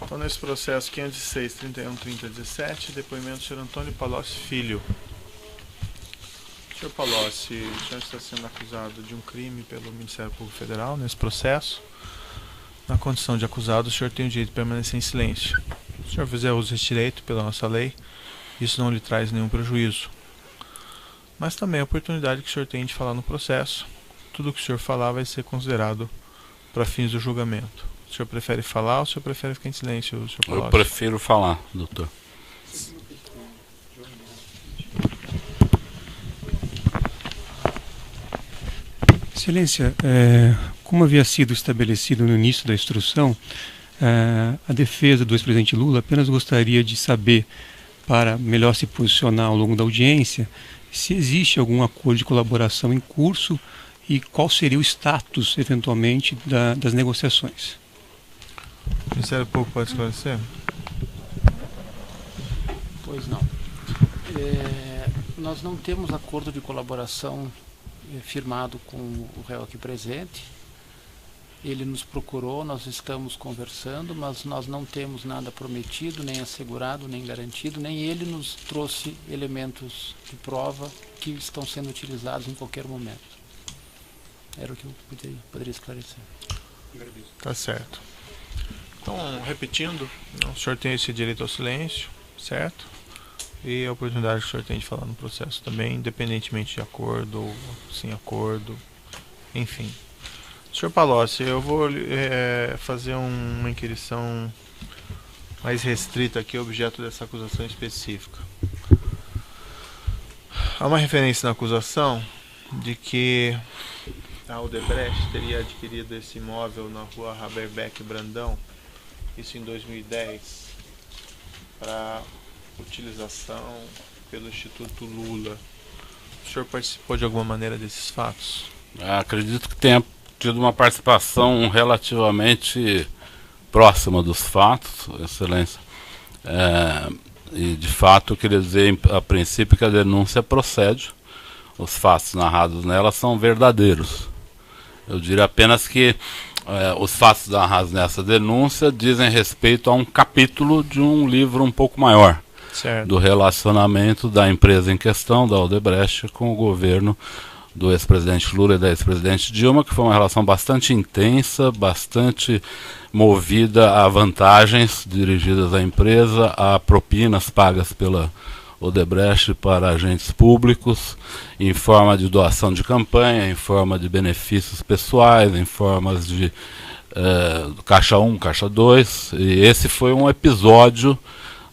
Então, nesse processo 506-31-30-17, depoimento do senhor Antônio Palocci Filho. Senhor Palocci, o senhor está sendo acusado de um crime pelo Ministério Público Federal nesse processo. Na condição de acusado, o senhor tem o direito de permanecer em silêncio. Se o senhor fizer uso desse direito pela nossa lei, isso não lhe traz nenhum prejuízo. Mas também a oportunidade que o senhor tem de falar no processo. Tudo que o senhor falar vai ser considerado para fins do julgamento. O senhor prefere falar ou o senhor prefere ficar em silêncio, senhor Palocci? Eu prefiro falar, doutor. Excelência, como havia sido estabelecido no início da instrução, a defesa do ex-presidente Lula apenas gostaria de saber, para melhor se posicionar ao longo da audiência, se existe algum acordo de colaboração em curso e qual seria o status, eventualmente, das negociações. O Ministério Público pode esclarecer? Pois não. Nós não temos acordo de colaboração firmado com o réu aqui presente. Ele nos procurou, nós estamos conversando, mas nós não temos nada prometido, nem assegurado, nem garantido, nem ele nos trouxe elementos de prova que estão sendo utilizados em qualquer momento. Era o que eu poderia esclarecer. Tá certo. Então, repetindo, o senhor tem esse direito ao silêncio, certo? E a oportunidade que o senhor tem de falar no processo também, independentemente de acordo ou sem acordo, enfim. Senhor Palocci, eu vou fazer uma inquirição mais restrita aqui, objeto dessa acusação específica. Há uma referência na acusação de que a Odebrecht teria adquirido esse imóvel na rua Haberbeck Brandão, isso em 2010, para utilização pelo Instituto Lula. O senhor participou de alguma maneira desses fatos? Acredito que tenha tido uma participação relativamente próxima dos fatos, Excelência. E de fato eu queria dizer a princípio que a denúncia procede, os fatos narrados nela são verdadeiros. Eu diria apenas que os fatos narrados nessa denúncia dizem respeito a um capítulo de um livro um pouco maior, certo, do relacionamento da empresa em questão, da Odebrecht, com o governo do ex-presidente Lula e da ex-presidente Dilma, que foi uma relação bastante intensa, bastante movida a vantagens dirigidas à empresa, a propinas pagas pela Odebrecht para agentes públicos, em forma de doação de campanha, em forma de benefícios pessoais, em formas de Caixa 1, Caixa 2, e esse foi um episódio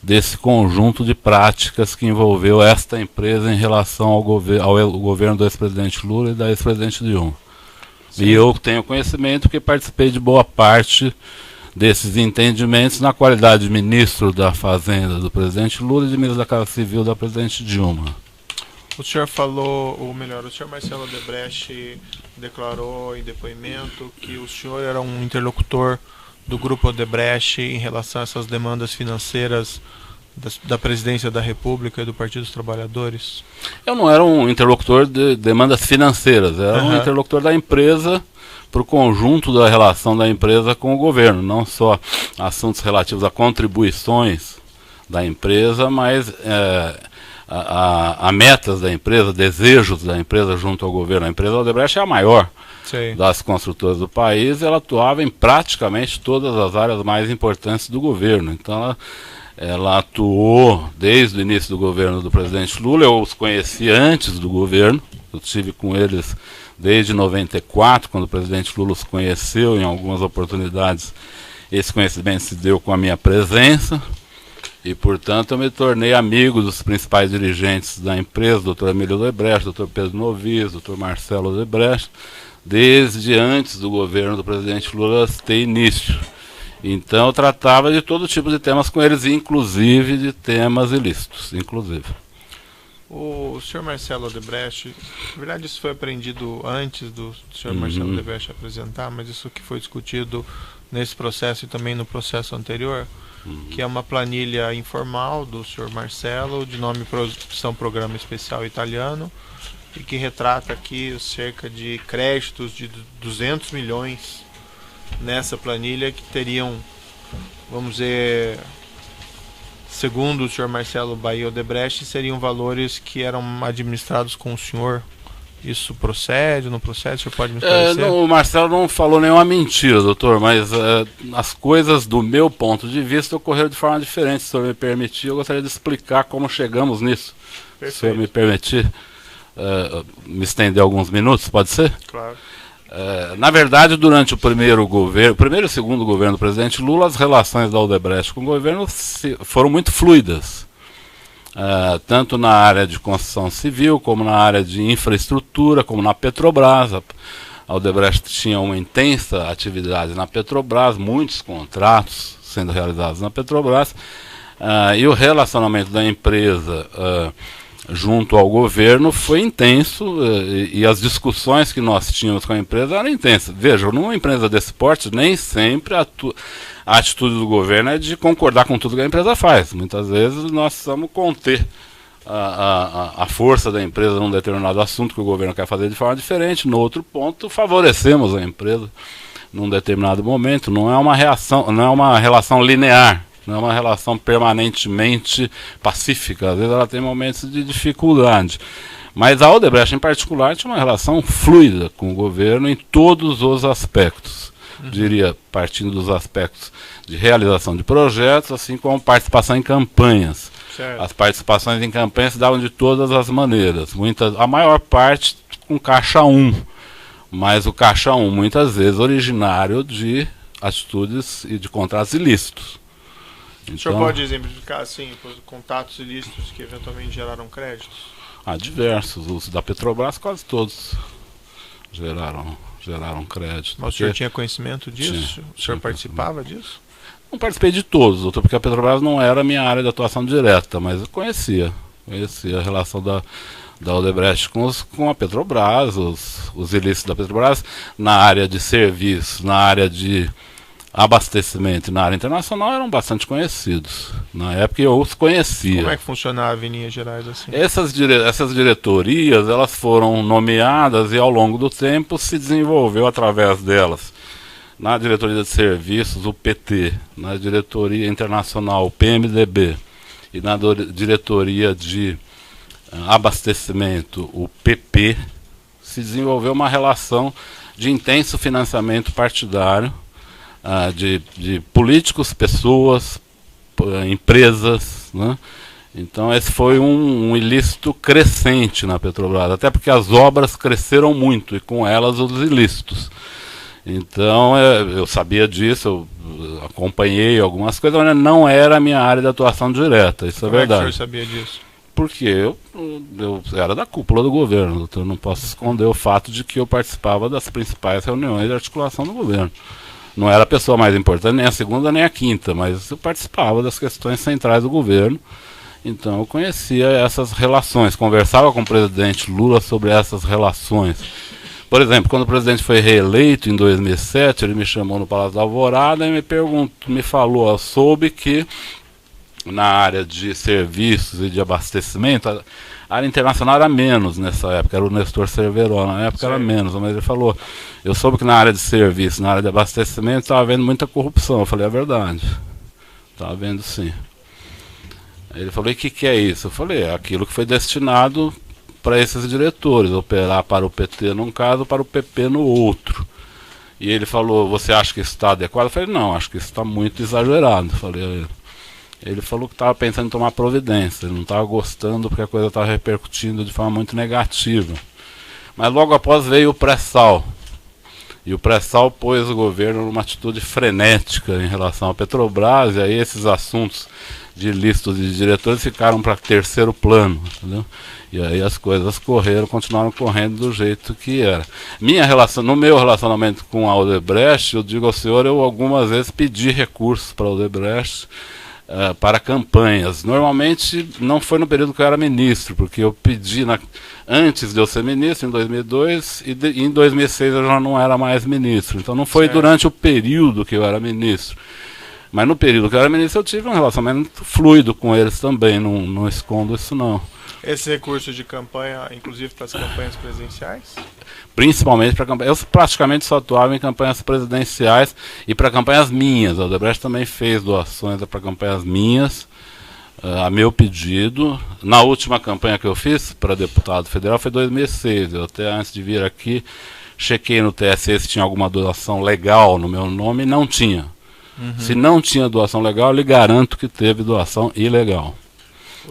desse conjunto de práticas que envolveu esta empresa em relação ao governo do ex-presidente Lula e da ex-presidente Dilma. Sim. E eu tenho conhecimento que participei de boa parte desses entendimentos na qualidade de ministro da Fazenda do presidente Lula e de ministro da Casa Civil da presidente Dilma. O senhor falou, ou melhor, o senhor Marcelo Odebrecht declarou em depoimento que o senhor era um interlocutor do grupo Odebrecht em relação a essas demandas financeiras da Presidência da República e do Partido dos Trabalhadores? Eu não era um interlocutor de demandas financeiras, era um interlocutor da empresa para o conjunto da relação da empresa com o governo, não só assuntos relativos a contribuições da empresa, mas a metas da empresa, desejos da empresa junto ao governo. A empresa Odebrecht é a maior das construtoras do país, ela atuava em praticamente todas as áreas mais importantes do governo. Então ela atuou desde o início do governo do presidente Lula. Eu os conheci antes do governo, eu estive com eles desde 94, quando o presidente Lula os conheceu em algumas oportunidades. Esse conhecimento se deu com a minha presença e, portanto, eu me tornei amigo dos principais dirigentes da empresa, Dr. Emílio Odebrecht, Dr. Pedro Novis, Dr. Marcelo Odebrecht, desde antes do governo do presidente Lula ter início. Então eu tratava de todo tipo de temas com eles, inclusive de temas ilícitos, inclusive. O senhor Marcelo Odebrecht, na verdade isso foi aprendido antes do senhor Marcelo Odebrecht apresentar, mas isso que foi discutido nesse processo e também no processo anterior, que é uma planilha informal do senhor Marcelo, de nome Produção Programa Especial Italiano, e que retrata aqui cerca de créditos de 200 milhões nessa planilha que teriam vamos dizer, segundo o senhor Marcelo Bahia Odebrecht, seriam valores que eram administrados com o senhor. Isso procede, não procede? O senhor pode me esclarecer? O Marcelo não falou nenhuma mentira, doutor, mas as coisas, do meu ponto de vista, ocorreram de forma diferente. Se o senhor me permitir, eu gostaria de explicar como chegamos nisso. Perfeito. Se o senhor me permitir me estender alguns minutos, pode ser? Claro. Na verdade, durante o primeiro e segundo governo do presidente Lula, as relações da Odebrecht com o governo foram muito fluidas. Tanto na área de construção civil, como na área de infraestrutura, como na Petrobras. A Odebrecht tinha uma intensa atividade na Petrobras, muitos contratos sendo realizados na Petrobras, e o relacionamento da empresa junto ao governo foi intenso, e as discussões que nós tínhamos com a empresa eram intensas. Veja, numa empresa desse porte, nem sempre a atitude do governo é de concordar com tudo que a empresa faz. Muitas vezes nós precisamos conter a força da empresa num determinado assunto que o governo quer fazer de forma diferente. No outro ponto, favorecemos a empresa num determinado momento. Não é uma relação linear. Não é uma relação permanentemente pacífica. Às vezes ela tem momentos de dificuldade. Mas a Odebrecht, em particular, tinha uma relação fluida com o governo em todos os aspectos. Diria, partindo dos aspectos de realização de projetos, assim como participação em campanhas. Certo. As participações em campanhas se davam de todas as maneiras. A maior parte com caixa 1. Mas o caixa 1, muitas vezes, originário de atitudes e de contratos ilícitos. O senhor pode exemplificar, assim, os contatos ilícitos que eventualmente geraram créditos? Diversos. Os da Petrobras, quase todos geraram crédito. Mas o senhor tinha conhecimento disso? O senhor participava disso? Não participei de todos, doutor, porque a Petrobras não era a minha área de atuação direta, mas eu conhecia a relação da Odebrecht com a Petrobras, os ilícitos da Petrobras, na área de serviços, na área de abastecimento e na área internacional eram bastante conhecidos. Na época eu os conhecia. Como é que funcionava em linhas gerais assim? Essas diretorias, elas foram nomeadas e ao longo do tempo se desenvolveu através delas. Na diretoria de serviços, o PT, na diretoria internacional, o PMDB, e na diretoria de abastecimento, o PP, se desenvolveu uma relação de intenso financiamento partidário, de políticos, pessoas, empresas, né? Então esse foi um ilícito crescente na Petrobras, até porque as obras cresceram muito e com elas os ilícitos. Então eu sabia disso, eu acompanhei algumas coisas, mas não era a minha área de atuação direta, isso é verdade. Como é que o senhor sabia disso? Porque eu era da cúpula do governo, doutor, eu não posso esconder o fato de que eu participava das principais reuniões de articulação do governo. Não era a pessoa mais importante, nem a segunda nem a quinta, mas eu participava das questões centrais do governo, então eu conhecia essas relações, conversava com o presidente Lula sobre essas relações. Por exemplo, quando o presidente foi reeleito em 2007, ele me chamou no Palácio da Alvorada e me falou, eu soube que na área de serviços e de abastecimento, a área internacional era menos nessa época, era o Nestor Cerveró, na época era menos, mas ele falou, eu soube que na área de serviços, na área de abastecimento, estava havendo muita corrupção. Eu falei, é verdade, estava havendo sim. Aí ele falou, e o que é isso? Eu falei, é aquilo que foi destinado para esses diretores, operar para o PT num caso, para o PP no outro. E ele falou, você acha que isso está adequado? Eu falei, não, acho que isso está muito exagerado. Eu falei, ele falou que estava pensando em tomar providência, ele não estava gostando porque a coisa estava repercutindo de forma muito negativa. Mas logo após veio o pré-sal. E o pré-sal pôs o governo numa atitude frenética em relação à Petrobras, e aí esses assuntos de listas de diretores ficaram para terceiro plano, entendeu? E aí as coisas continuaram correndo do jeito que era. No meu relacionamento com a Odebrecht, eu digo ao senhor, eu algumas vezes pedi recursos para a Odebrecht, para campanhas. Normalmente não foi no período que eu era ministro, porque eu pedi antes de eu ser ministro, em 2002, e em 2006 eu já não era mais ministro. Então não foi durante o período que eu era ministro. Mas no período que eu era ministro eu tive um relacionamento fluido com eles também, não escondo isso não. Esse recurso de campanha, inclusive para as campanhas presidenciais? Principalmente para campanhas. Eu praticamente só atuava em campanhas presidenciais e para campanhas minhas. A Odebrecht também fez doações para campanhas minhas, a meu pedido. Na última campanha que eu fiz para deputado federal foi em 2006. Eu até antes de vir aqui chequei no TSE se tinha alguma doação legal no meu nome e não tinha. Se não tinha doação legal, eu lhe garanto que teve doação ilegal.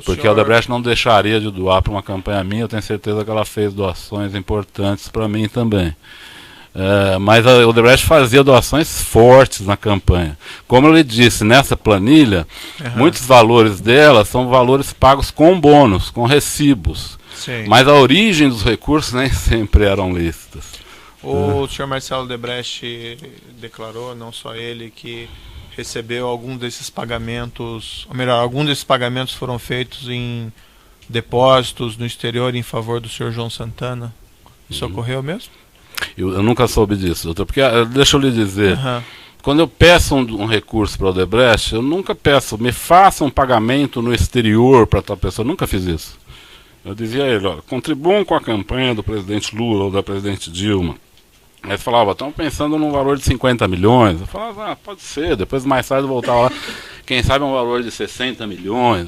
Porque a Odebrecht não deixaria de doar para uma campanha minha, eu tenho certeza que ela fez doações importantes para mim também. Mas a Odebrecht fazia doações fortes na campanha. Como eu lhe disse, nessa planilha, muitos valores dela são valores pagos com bônus, com recibos. Sim. Mas a origem dos recursos nem sempre eram lícitas. O senhor Marcelo Odebrecht declarou, não só ele, que recebeu algum desses pagamentos, ou melhor, algum desses pagamentos foram feitos em depósitos no exterior em favor do senhor João Santana. Isso ocorreu mesmo? Eu nunca soube disso, doutor, porque deixa eu lhe dizer, quando eu peço um recurso para o Odebrecht, eu nunca peço, me faça um pagamento no exterior para tal pessoa, eu nunca fiz isso. Eu dizia a ele, olha, contribuam com a campanha do presidente Lula ou da presidente Dilma. Aí ele falava, estamos pensando num valor de 50 milhões. Eu falava, pode ser, depois mais tarde eu voltava lá, quem sabe um valor de 60 milhões.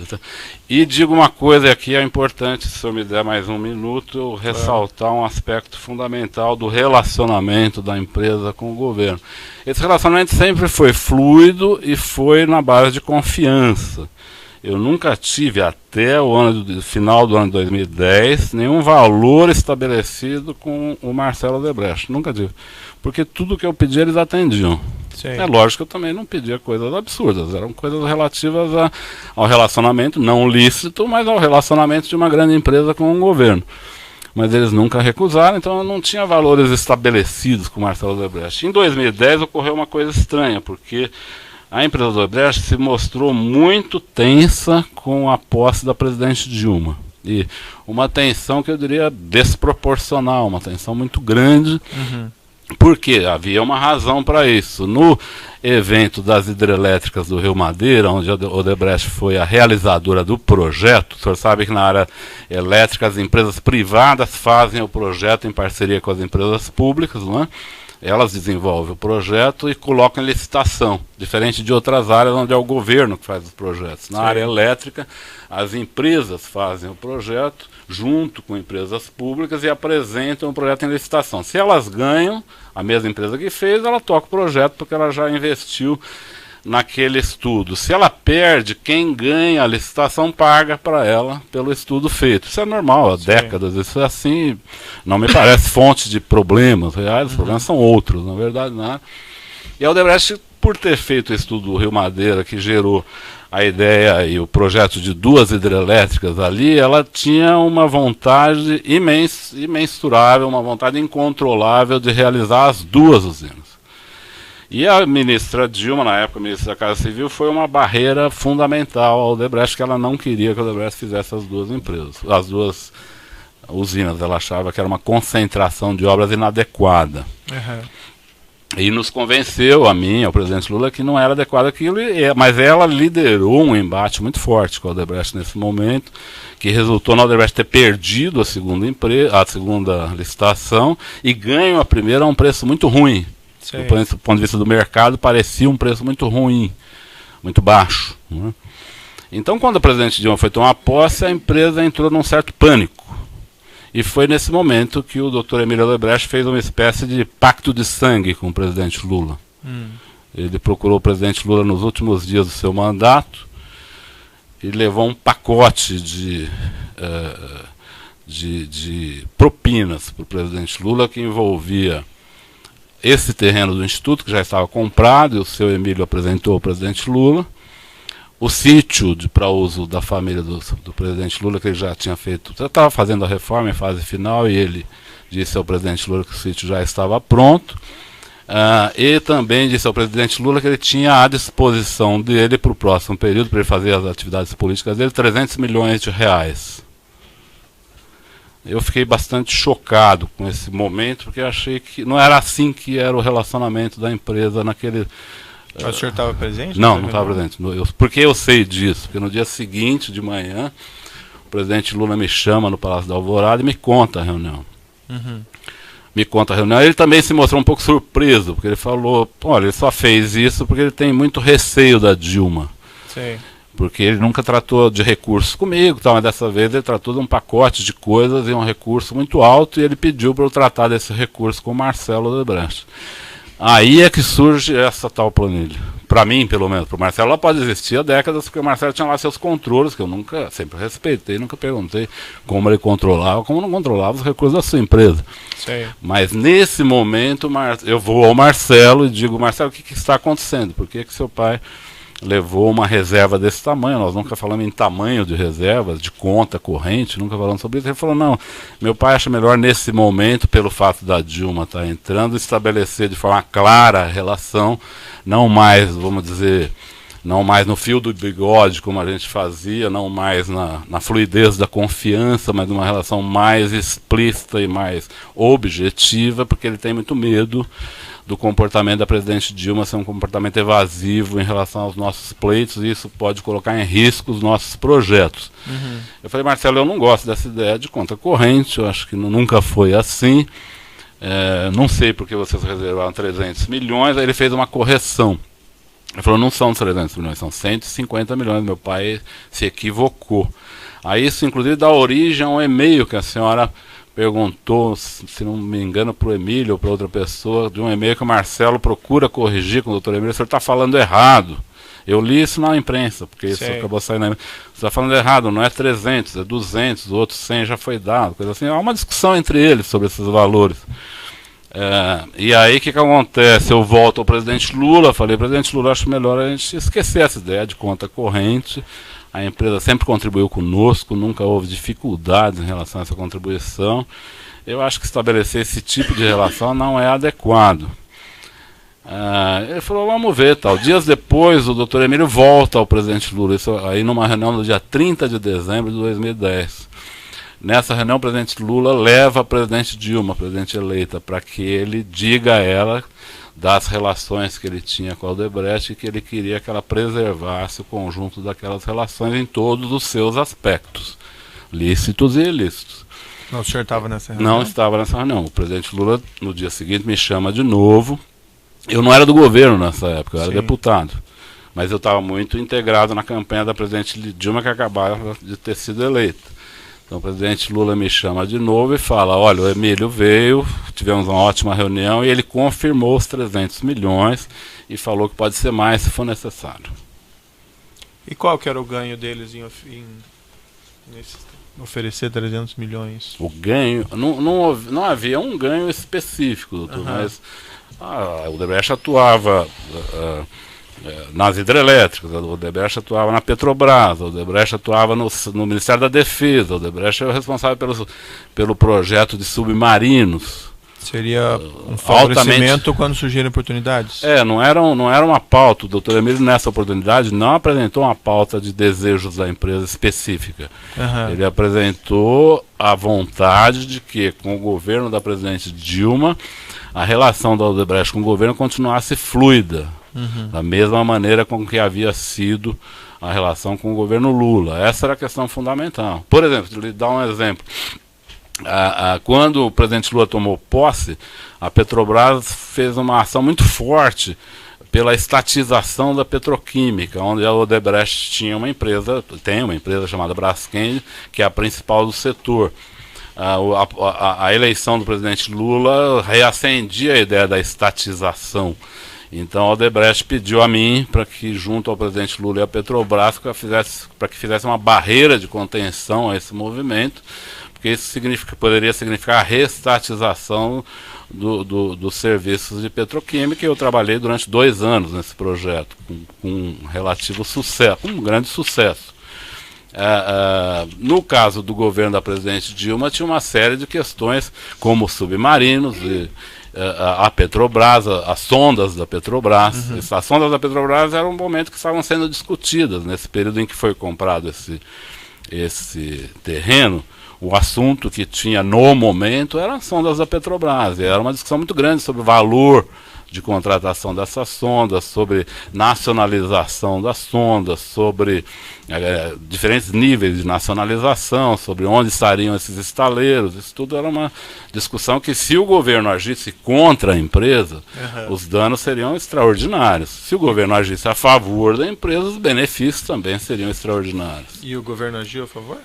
E digo uma coisa, e aqui é importante, se o senhor me der mais um minuto, eu ressaltar um aspecto fundamental do relacionamento da empresa com o governo. Esse relacionamento sempre foi fluido e foi na base de confiança. Eu nunca tive, até o final do ano de 2010, nenhum valor estabelecido com o Marcelo Odebrecht. Nunca tive. Porque tudo que eu pedi, eles atendiam. Sim. É lógico que eu também não pedia coisas absurdas. Eram coisas relativas ao relacionamento, não lícito, mas ao relacionamento de uma grande empresa com um governo. Mas eles nunca recusaram, então eu não tinha valores estabelecidos com o Marcelo Odebrecht. Em 2010 ocorreu uma coisa estranha, porque a empresa do Odebrecht se mostrou muito tensa com a posse da presidente Dilma. E uma tensão que eu diria desproporcional, uma tensão muito grande, porque havia uma razão para isso. No evento das hidrelétricas do Rio Madeira, onde a Odebrecht foi a realizadora do projeto, o senhor sabe que na área elétrica as empresas privadas fazem o projeto em parceria com as empresas públicas, não é? Elas desenvolvem o projeto e colocam em licitação, diferente de outras áreas onde é o governo que faz os projetos. Na área elétrica, as empresas fazem o projeto junto com empresas públicas e apresentam o projeto em licitação. Se elas ganham, a mesma empresa que fez, ela toca o projeto porque ela já investiu naquele estudo. Se ela perde, quem ganha a licitação paga para ela pelo estudo feito. Isso é normal, há décadas, isso é assim, não me parece fonte de problemas reais, os problemas são outros, na verdade, não é? E a Odebrecht, por ter feito o estudo do Rio Madeira, que gerou a ideia e o projeto de 2 hidrelétricas ali, ela tinha uma vontade imensurável, uma vontade incontrolável de realizar as 2 usinas. E a ministra Dilma, na época, a ministra da Casa Civil, foi uma barreira fundamental ao Odebrecht, que ela não queria que o Odebrecht fizesse as 2 empresas, as 2 usinas. Ela achava que era uma concentração de obras inadequada. E nos convenceu, a mim, ao presidente Lula, que não era adequado aquilo, mas ela liderou um embate muito forte com a Odebrecht nesse momento, que resultou na Odebrecht ter perdido a segunda licitação e ganho a primeira a um preço muito ruim. Do ponto de vista do mercado, parecia um preço muito ruim, muito baixo. Né? Então, quando a presidente Dilma foi tomar posse, a empresa entrou num certo pânico. E foi nesse momento que o Dr. Emílio Odebrecht fez uma espécie de pacto de sangue com o presidente Lula. Ele procurou o presidente Lula nos últimos dias do seu mandato e levou um pacote de propinas para o presidente Lula, que envolvia esse terreno do Instituto, que já estava comprado, e o seu Emílio apresentou ao presidente Lula, o sítio para uso da família do presidente Lula, que ele já tinha feito, já estava fazendo a reforma em fase final, e ele disse ao presidente Lula que o sítio já estava pronto, e também disse ao presidente Lula que ele tinha à disposição dele para o próximo período, para ele fazer as atividades políticas dele, 300 milhões de reais. Eu fiquei bastante chocado com esse momento, porque eu achei que não era assim que era o relacionamento da empresa Mas o senhor estava presente? Não estava presente. Por que eu sei disso? Porque no dia seguinte de manhã, o presidente Lula me chama no Palácio da Alvorada e me conta a reunião. Uhum. Me conta a reunião. Ele também se mostrou um pouco surpreso, porque ele falou, olha, ele só fez isso porque ele tem muito receio da Dilma. Sei. Porque ele nunca tratou de recursos comigo, mas dessa vez ele tratou de um pacote de coisas e um recurso muito alto, e ele pediu para eu tratar desse recurso com o Marcelo Odebrecht. Aí é que surge essa tal planilha. Para mim, pelo menos. Para o Marcelo ela pode existir há décadas, porque o Marcelo tinha lá seus controles, que eu nunca, sempre respeitei, nunca perguntei como ele controlava, como não controlava os recursos da sua empresa. Sei. Mas nesse momento eu vou ao Marcelo e digo, Marcelo, o que está acontecendo? Por que seu pai levou uma reserva desse tamanho? Nós nunca falamos em tamanho de reservas, de conta corrente, nunca falamos sobre isso. Ele falou, não, meu pai acha melhor nesse momento, pelo fato da Dilma estar entrando, estabelecer de forma clara a relação, não mais, vamos dizer, não mais no fio do bigode, como a gente fazia, não mais na fluidez da confiança, mas numa relação mais explícita e mais objetiva, porque ele tem muito medo do comportamento da presidente Dilma ser um comportamento evasivo em relação aos nossos pleitos, e isso pode colocar em risco os nossos projetos. Uhum. Eu falei, Marcelo, eu não gosto dessa ideia de conta corrente, eu acho que nunca foi assim, não sei porque vocês reservaram 300 milhões, aí ele fez uma correção. Ele falou, não são 300 milhões, são 150 milhões, meu pai se equivocou. Aí isso, inclusive, dá origem a um e-mail que a senhora perguntou, se não me engano, para o Emílio ou para outra pessoa, de um e-mail que o Marcelo procura corrigir com o doutor Emílio, o senhor está falando errado. Eu li isso na imprensa, porque isso acabou saindo na imprensa. Você está falando errado, não é 300, é 200, o outro 100 já foi dado, coisa assim. Há uma discussão entre eles sobre esses valores. E aí o que acontece? Eu volto ao presidente Lula, falei, presidente Lula, acho melhor a gente esquecer essa ideia de conta corrente. A empresa sempre contribuiu conosco, nunca houve dificuldades em relação a essa contribuição. Eu acho que estabelecer esse tipo de relação não é adequado. Ele falou, vamos ver, tal. Dias depois, o doutor Emílio volta ao presidente Lula, isso aí numa reunião no dia 30 de dezembro de 2010. Nessa reunião, o presidente Lula leva a presidente Dilma, a presidente eleita, para que ele diga a ela das relações que ele tinha com a Odebrecht e que ele queria que ela preservasse o conjunto daquelas relações em todos os seus aspectos, lícitos e ilícitos. Não, o senhor estava nessa reunião? Não estava nessa reunião. O presidente Lula, no dia seguinte, me chama de novo. Eu não era do governo nessa época, eu era deputado. Mas eu estava muito integrado na campanha da presidente Dilma, que acabava de ter sido eleita. Então o presidente Lula me chama de novo e fala, olha, o Emílio veio, tivemos uma ótima reunião e ele confirmou os 300 milhões e falou que pode ser mais se for necessário. E qual que era o ganho deles em oferecer 300 milhões? O ganho, não havia um ganho específico, doutor, mas o Odebrecht atuava nas hidrelétricas, o Odebrecht atuava na Petrobras, o Odebrecht atuava no Ministério da Defesa, o Odebrecht é o responsável pelo projeto de submarinos. Seria um favorecimento quando surgirem oportunidades? Não era uma pauta. O doutor Emílio, nessa oportunidade, não apresentou uma pauta de desejos da empresa específica. Ele apresentou a vontade de que, com o governo da presidente Dilma, a relação da Odebrecht com o governo continuasse fluida, da mesma maneira com que havia sido a relação com o governo Lula. Essa era a questão fundamental. Por exemplo, vou lhe dar um exemplo. Quando o presidente Lula tomou posse, a Petrobras fez uma ação muito forte pela estatização da petroquímica, onde a Odebrecht tem uma empresa chamada Braskem, que é a principal do setor. A eleição do presidente Lula reacendia a ideia da estatização. Então a Odebrecht pediu a mim para que, junto ao presidente Lula e à Petrobras, para que fizesse uma barreira de contenção a esse movimento, porque isso poderia significar a reestatização dos serviços de petroquímica, e eu trabalhei durante 2 anos nesse projeto, com um relativo sucesso, um grande sucesso. No caso do governo da presidente Dilma, tinha uma série de questões, como submarinos, a Petrobras, as sondas da Petrobras. As sondas da Petrobras eram um momento que estavam sendo discutidas nesse período em que foi comprado esse terreno. O assunto que tinha no momento eram as sondas da Petrobras. Era uma discussão muito grande sobre o valor de contratação dessas sondas, sobre nacionalização das sondas, sobre diferentes níveis de nacionalização, sobre onde estariam esses estaleiros. Isso tudo era uma discussão que, se o governo agisse contra a empresa, os danos seriam extraordinários. Se o governo agisse a favor da empresa, os benefícios também seriam extraordinários. E o governo agiu a favor?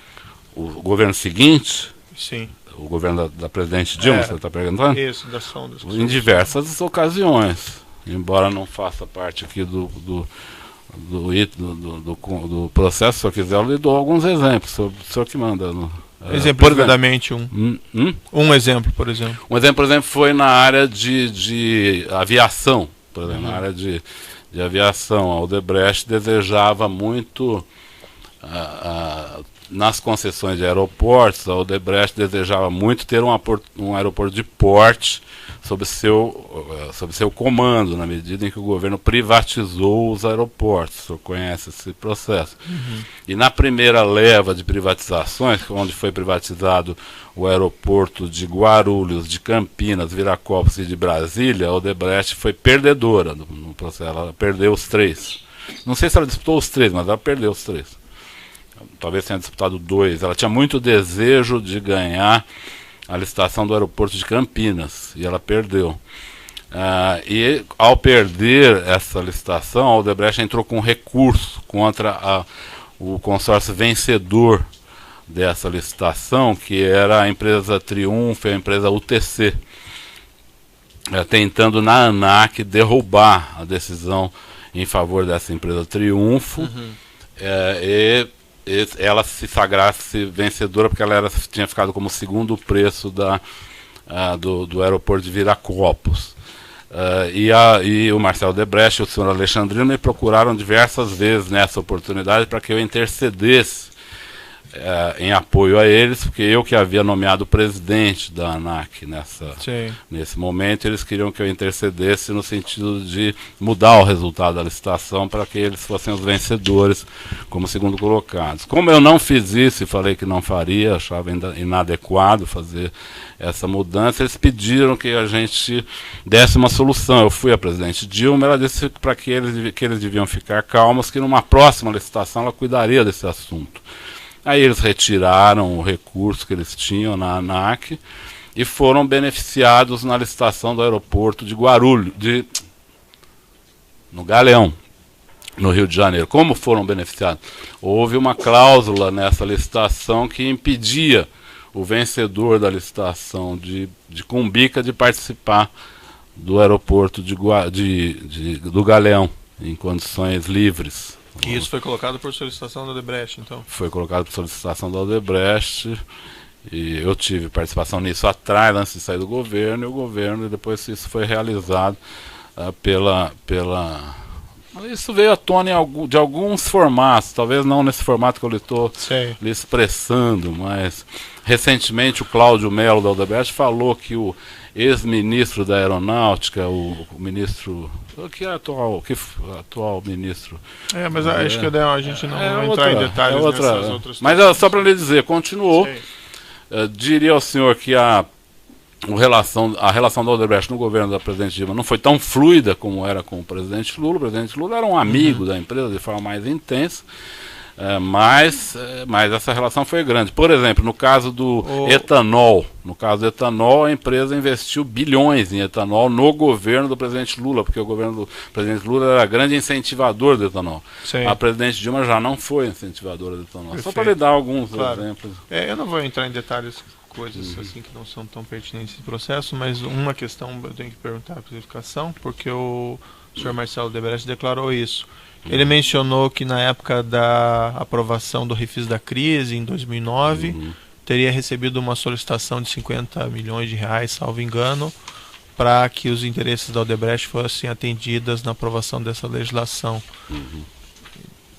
O governo seguinte, Sim. o governo da presidente Dilma, você está perguntando? Isso, das sondas. Em diversas ocasiões, embora não faça parte aqui do processo. Se eu quiser, eu lhe dou alguns exemplos, o senhor que manda. Exemplificadamente um exemplo, por exemplo. Um exemplo, por exemplo, foi na área de aviação. Por exemplo, na área de aviação, a Odebrecht desejava muito, nas concessões de aeroportos, a Odebrecht desejava muito ter um aeroporto de porte sob seu comando, na medida em que o governo privatizou os aeroportos. O senhor conhece esse processo. E na primeira leva de privatizações, onde foi privatizado o aeroporto de Guarulhos, de Campinas, Viracopos e de Brasília, a Odebrecht foi perdedora no processo. Ela perdeu os 3. Não sei se ela disputou os 3, mas ela perdeu os 3. Talvez tenha disputado 2. Ela tinha muito desejo de ganhar a licitação do aeroporto de Campinas, e ela perdeu. E ao perder essa licitação, a Odebrecht entrou com recurso contra o consórcio vencedor dessa licitação, que era a empresa Triunfo e a empresa UTC, tentando na ANAC derrubar a decisão em favor dessa empresa Triunfo, e ela se sagrasse vencedora, porque ela tinha ficado como segundo preço do aeroporto de Viracopos. E o Marcelo Odebrecht e o senhor Alexandrino me procuraram diversas vezes nessa oportunidade para que eu intercedesse em apoio a eles, porque eu que havia nomeado o presidente da ANAC nesse momento, eles queriam que eu intercedesse no sentido de mudar o resultado da licitação para que eles fossem os vencedores como segundo colocados. Como eu não fiz isso e falei que não faria, achava inadequado fazer essa mudança, eles pediram que a gente desse uma solução. Eu fui à presidente Dilma, ela disse para que eles deviam ficar calmos, que numa próxima licitação ela cuidaria desse assunto. Aí eles retiraram o recurso que eles tinham na ANAC e foram beneficiados na licitação do aeroporto de Guarulhos, no Galeão, no Rio de Janeiro. Como foram beneficiados? Houve uma cláusula nessa licitação que impedia o vencedor da licitação de Cumbica de participar do aeroporto do Galeão em condições livres. E isso foi colocado por solicitação da Odebrecht, então? Foi colocado por solicitação da Odebrecht, e eu tive participação nisso atrás, antes de sair do governo, e depois isso foi realizado Isso veio à tona de alguns formatos, talvez não nesse formato que eu estou lhe expressando, mas recentemente o Cláudio Melo da Odebrecht falou que o ex-ministro da Aeronáutica, o ministro... que é atual ministro. Mas acho que a gente não vai entrar em detalhes nessas outras. Mas só para lhe dizer, continuou. Diria ao senhor que a relação da Odebrecht no governo da presidente Dilma não foi tão fluida como era com o presidente Lula. O presidente Lula era um amigo da empresa de forma mais intensa. Mas essa relação foi grande. Por exemplo, no caso do etanol, a empresa investiu bilhões em etanol no governo do presidente Lula, porque o governo do presidente Lula era grande incentivador do etanol. A presidente Dilma já não foi incentivadora do etanol. Só para lhe dar alguns exemplos. Eu não vou entrar em detalhes, coisas assim que não são tão pertinentes no processo, mas uma questão eu tenho que perguntar a clarificação, porque o senhor Marcelo Odebrecht declarou isso. Ele mencionou que na época da aprovação do refis da crise, em 2009, teria recebido uma solicitação de 50 milhões de reais, salvo engano, para que os interesses da Odebrecht fossem atendidos na aprovação dessa legislação.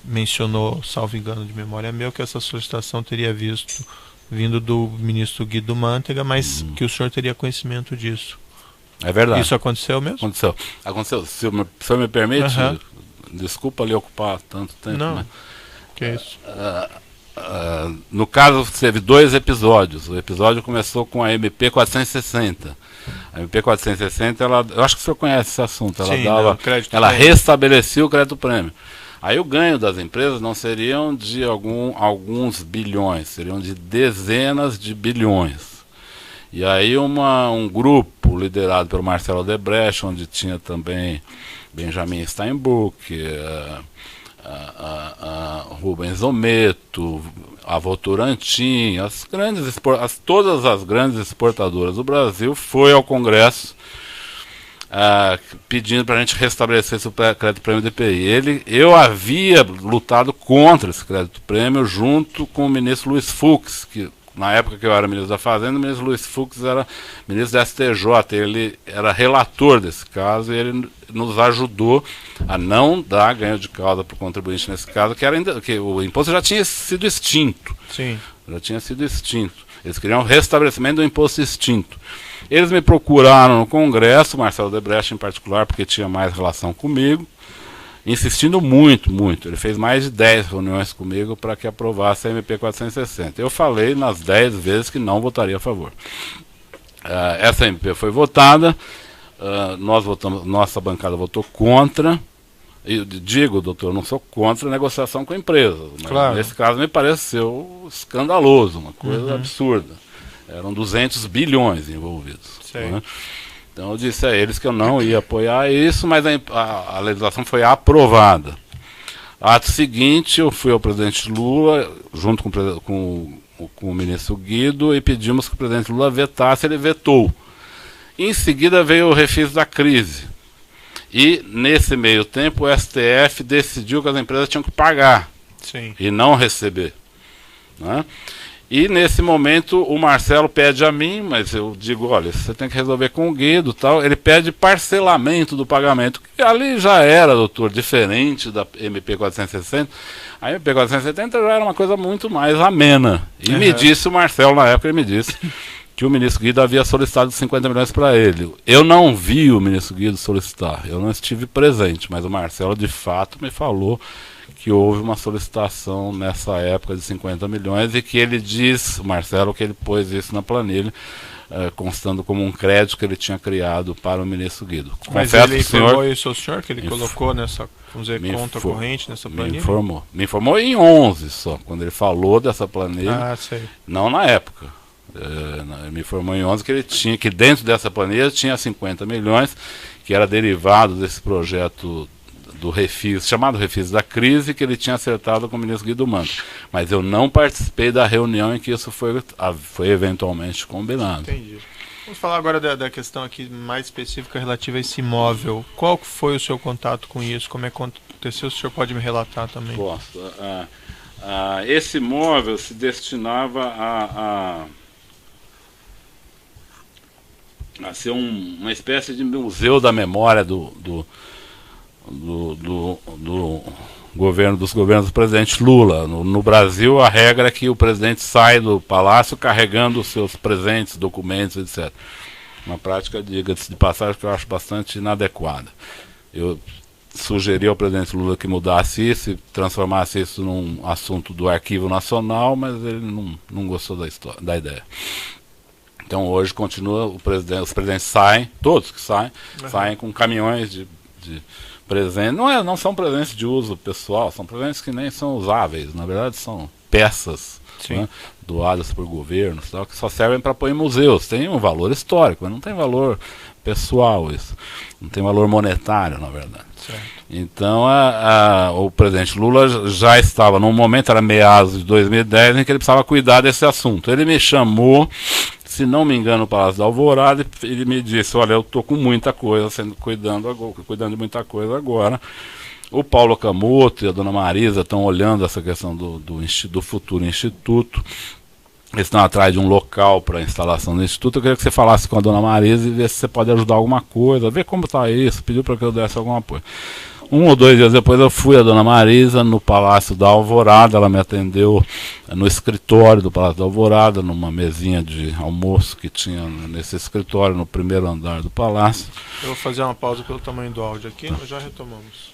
Mencionou, salvo engano de memória meu, que essa solicitação teria vindo do ministro Guido Mantega, mas que o senhor teria conhecimento disso. É verdade. Isso aconteceu mesmo? Aconteceu. Se o senhor me permite... Desculpa lhe ocupar tanto tempo. Não, que é isso. No caso, teve 2 episódios. O episódio começou com a MP 460, A MP 460, eu acho que o senhor conhece esse assunto, Sim, ela restabelecia o crédito prêmio. Aí o ganho das empresas não seriam de alguns bilhões, seriam de dezenas de bilhões. E aí um grupo liderado pelo Marcelo Odebrecht, onde tinha também Benjamin Steinbuch, Rubens Ometo, a Votorantim, todas as grandes exportadoras do Brasil, foi ao Congresso pedindo para a gente restabelecer esse crédito prêmio DPI. Eu havia lutado contra esse crédito prêmio junto com o ministro Luiz Fux, que na época que eu era ministro da Fazenda, o ministro Luiz Fux era ministro da STJ, ele era relator desse caso e ele nos ajudou a não dar ganho de causa para o contribuinte nesse caso, que o imposto já tinha sido extinto. Sim. Já tinha sido extinto. Eles queriam o restabelecimento do imposto extinto. Eles me procuraram no Congresso, Marcelo Odebrecht em particular, porque tinha mais relação comigo, insistindo muito, muito. Ele fez mais de 10 reuniões comigo para que aprovasse a MP 460. Eu falei nas 10 vezes que não votaria a favor. Essa MP foi votada, nossa bancada votou contra. Eu digo, doutor, eu não sou contra a negociação com a empresa, mas claro, nesse caso me pareceu escandaloso, uma coisa absurda. Eram 200 bilhões envolvidos. Né? Então eu disse a eles que eu não ia apoiar isso, mas a legislação foi aprovada. Ato seguinte, eu fui ao presidente Lula, junto com o ministro Guido, e pedimos que o presidente Lula vetasse, ele vetou. Em seguida veio o refis da crise. E, nesse meio tempo, o STF decidiu que as empresas tinham que pagar. Sim. E não receber. Né? E, nesse momento, o Marcelo pede a mim, mas eu digo, olha, você tem que resolver com o Guido, tal. Ele pede parcelamento do pagamento, que ali já era, doutor, diferente da MP 460. A MP 470 já era uma coisa muito mais amena. E me disse, o Marcelo, na época, ele me disse que o ministro Guido havia solicitado 50 milhões para ele. Eu não vi o ministro Guido solicitar, eu não estive presente, mas o Marcelo de fato me falou que houve uma solicitação nessa época de 50 milhões e que ele diz, o Marcelo, que ele pôs isso na planilha, constando como um crédito que ele tinha criado para o ministro Guido. Mas confesso, ele informou isso ao senhor, que ele colocou nessa, vamos dizer, conta corrente nessa planilha? Me informou em 11 só, quando ele falou dessa planilha, sei. não na época. Ele me informou em 11 que ele tinha, que dentro dessa planilha tinha 50 milhões, que era derivado desse projeto do refis, chamado refis da crise, que ele tinha acertado com o ministro Guido Mantega. Mas eu não participei da reunião em que isso foi eventualmente combinado. Entendi. Vamos falar agora da questão aqui mais específica relativa a esse imóvel. Qual foi o seu contato com isso? Como é que aconteceu? O senhor pode me relatar também? Posso. Esse imóvel se destinava a ser uma espécie de museu da memória dos governos do presidente Lula. No Brasil, a regra é que o presidente sai do palácio carregando os seus presentes, documentos, etc. Uma prática, diga-se de passagem, que eu acho bastante inadequada. Eu sugeri ao presidente Lula que mudasse isso e transformasse isso num assunto do Arquivo Nacional, mas ele não gostou da ideia. Então hoje continua, os presidentes saem, todos que saem com caminhões de presentes. Não são presentes de uso pessoal, são presentes que nem são usáveis, na verdade são peças, né, doadas por governos, tal, que só servem para pôr em museus. Tem um valor histórico, mas não tem valor pessoal isso. Não tem valor monetário, na verdade. Certo. Então o presidente Lula já estava num momento, era meados de 2010, em que ele precisava cuidar desse assunto. Ele me chamou, se não me engano, no Palácio da Alvorada, e ele me disse, olha, eu estou com muita coisa, cuidando de muita coisa agora. O Paulo Camoto e a dona Marisa estão olhando essa questão do futuro instituto. Eles estão atrás de um local para a instalação do instituto. Eu queria que você falasse com a dona Marisa e ver se você pode ajudar alguma coisa, ver como está isso, pediu para que eu desse algum apoio. 1 ou 2 dias depois eu fui a dona Marisa no Palácio da Alvorada, ela me atendeu no escritório do Palácio da Alvorada, numa mesinha de almoço que tinha nesse escritório, no primeiro andar do palácio. Eu vou fazer uma pausa pelo tamanho do áudio aqui, nós já retomamos.